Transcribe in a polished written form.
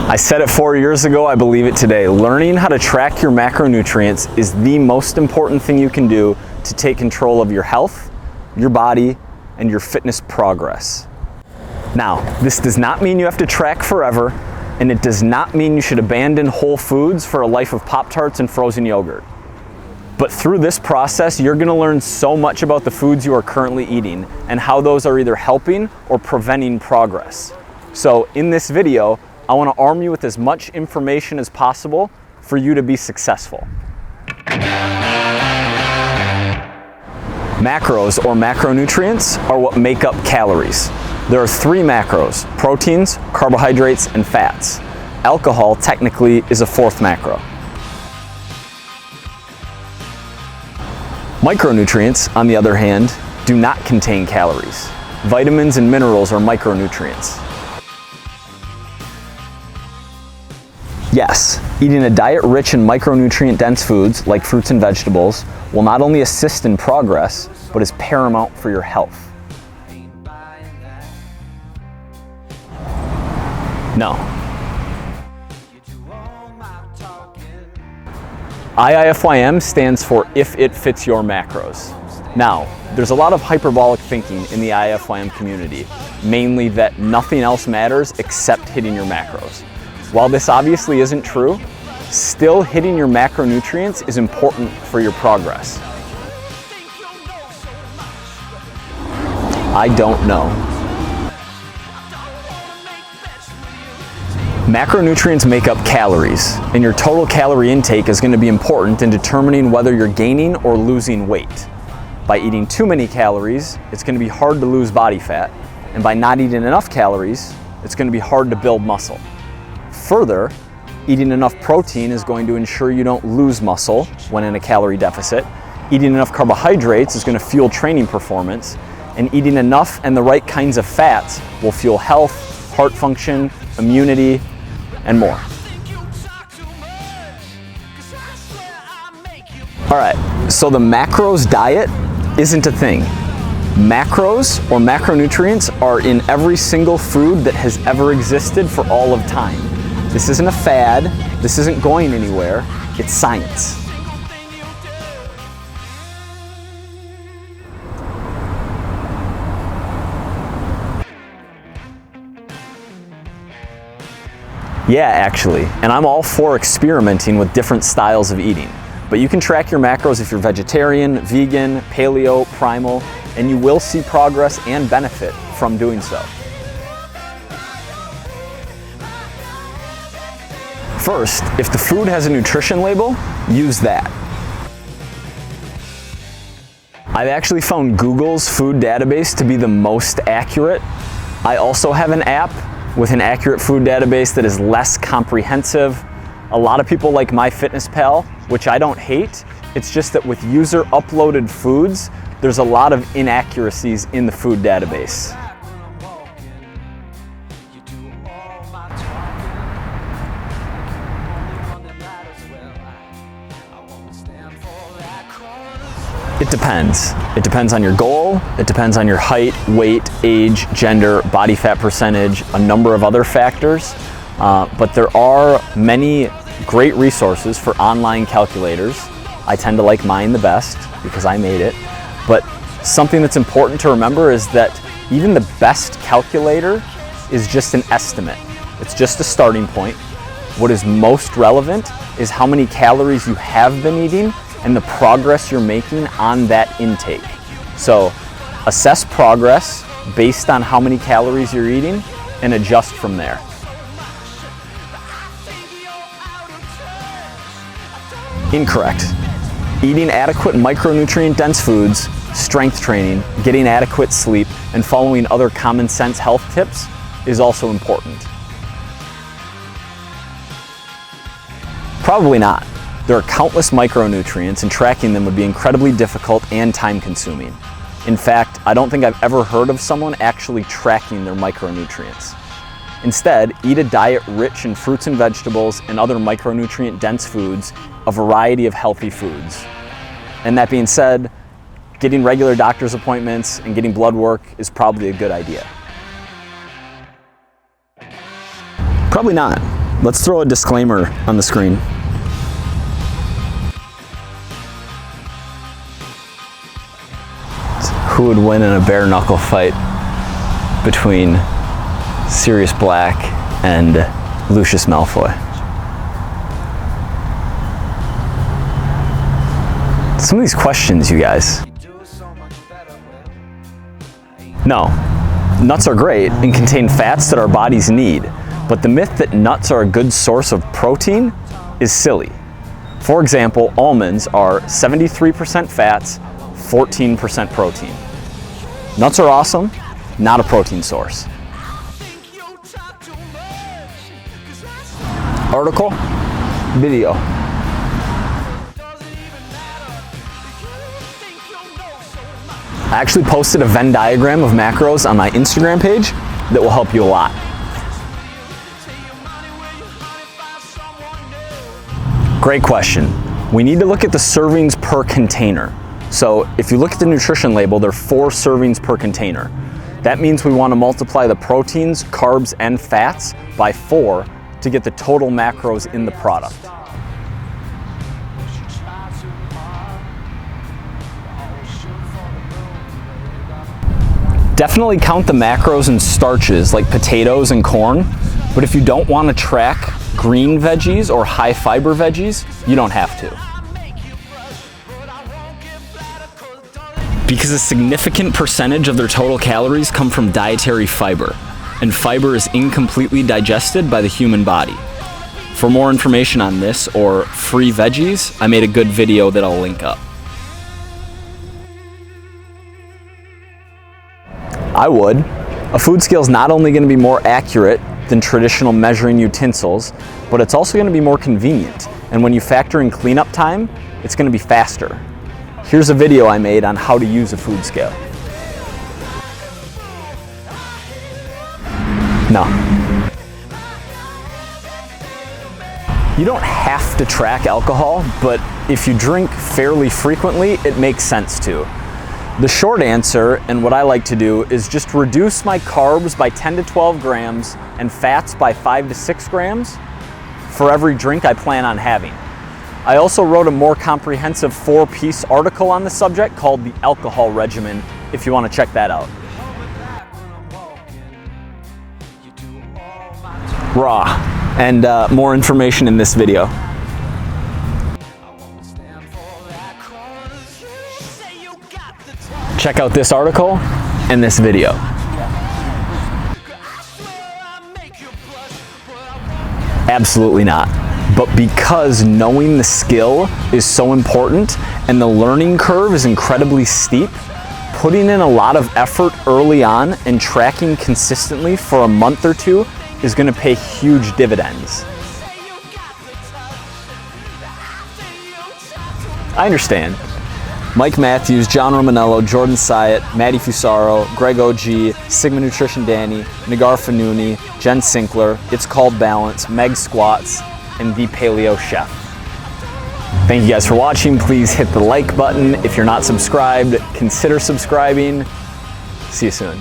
I said it 4 years ago, I believe it today. Learning how to track your macronutrients is the most important thing you can do to take control of your health, your body, and your fitness progress. Now, this does not mean you have to track forever, and it does not mean you should abandon whole foods for a life of Pop-Tarts and frozen yogurt. But through this process, you're gonna learn so much about the foods you are currently eating and how those are either helping or preventing progress. So in this video, I want to arm you with as much information as possible for you to be successful. Macros or macronutrients are what make up calories. There are 3 macros: proteins, carbohydrates, and fats. Alcohol technically is a 4th macro. Micronutrients, on the other hand, do not contain calories. Vitamins and minerals are micronutrients. Yes, eating a diet rich in micronutrient-dense foods like fruits and vegetables will not only assist in progress, but is paramount for your health. No. IIFYM stands for If It Fits Your Macros. Now, there's a lot of hyperbolic thinking in the IIFYM community, mainly that nothing else matters except hitting your macros. While this obviously isn't true, still hitting your macronutrients is important for your progress. I don't know. Macronutrients make up calories, and your total calorie intake is going to be important in determining whether you're gaining or losing weight. By eating too many calories, it's going to be hard to lose body fat, and by not eating enough calories, it's going to be hard to build muscle. Further, eating enough protein is going to ensure you don't lose muscle when in a calorie deficit. Eating enough carbohydrates is going to fuel training performance, and eating enough and the right kinds of fats will fuel health, heart function, immunity, and more. All right, so the macros diet isn't a thing. Macros or macronutrients are in every single food that has ever existed for all of time. This isn't a fad, this isn't going anywhere, it's science. Yeah, actually, and I'm all for experimenting with different styles of eating. But you can track your macros if you're vegetarian, vegan, paleo, primal, and you will see progress and benefit from doing so. First, if the food has a nutrition label, use that. I've actually found Google's food database to be the most accurate. I also have an app with an accurate food database that is less comprehensive. A lot of people like MyFitnessPal, which I don't hate. It's just that with user uploaded foods, there's a lot of inaccuracies in the food database. It depends. It depends on your goal, it depends on your height, weight, age, gender, body fat percentage, a number of other factors. But there are many great resources for online calculators. I tend to like mine the best because I made it. But something that's important to remember is that even the best calculator is just an estimate. It's just a starting point. What is most relevant is how many calories you have been eating and the progress you're making on that intake. So assess progress based on how many calories you're eating and adjust from there. Incorrect. Eating adequate micronutrient-dense foods, strength training, getting adequate sleep, and following other common sense health tips is also important. Probably not. There are countless micronutrients, and tracking them would be incredibly difficult and time-consuming. In fact, I don't think I've ever heard of someone actually tracking their micronutrients. Instead, eat a diet rich in fruits and vegetables and other micronutrient-dense foods, a variety of healthy foods. And that being said, getting regular doctor's appointments and getting blood work is probably a good idea. Probably not. Let's throw a disclaimer on the screen. Who would win in a bare knuckle fight between Sirius Black and Lucius Malfoy? Some of these questions, you guys. No, nuts are great and contain fats that our bodies need, but the myth that nuts are a good source of protein is silly. For example, almonds are 73% fats, 14% protein. Nuts are awesome, not a protein source. Article, video. I actually posted a Venn diagram of macros on my Instagram page that will help you a lot. Great question. We need to look at the servings per container. So if you look at the nutrition label, there are 4 servings per container. That means we want to multiply the proteins, carbs, and fats by 4 to get the total macros in the product. Definitely count the macros in starches like potatoes and corn, but if you don't want to track green veggies or high fiber veggies, you don't have to. Because a significant percentage of their total calories come from dietary fiber, and fiber is incompletely digested by the human body. For more information on this or free veggies, I made a good video that I'll link up. I would. A food scale is not only going to be more accurate than traditional measuring utensils, but it's also going to be more convenient. And when you factor in cleanup time, it's going to be faster. Here's a video I made on how to use a food scale. No. You don't have to track alcohol, but if you drink fairly frequently, it makes sense to. The short answer, and what I like to do, is just reduce my carbs by 10 to 12 grams and fats by 5 to 6 grams for every drink I plan on having. I also wrote a more comprehensive 4-piece article on the subject called the Alcohol Regimen, if you want to check that out. Raw, and more information in this video. Check out this article and this video. Absolutely not. But because knowing the skill is so important and the learning curve is incredibly steep, putting in a lot of effort early on and tracking consistently for a month or 2 is going to pay huge dividends. I understand. Mike Matthews, John Romanello, Jordan Syatt, Maddie Fusaro, Greg OG, Sigma Nutrition Danny, Nagar Fanuni, Jen Sinkler, It's Called Balance, Meg Squats, and The Paleo Chef. Thank you guys for watching. Please hit the like button. If you're not subscribed, consider subscribing. See you soon.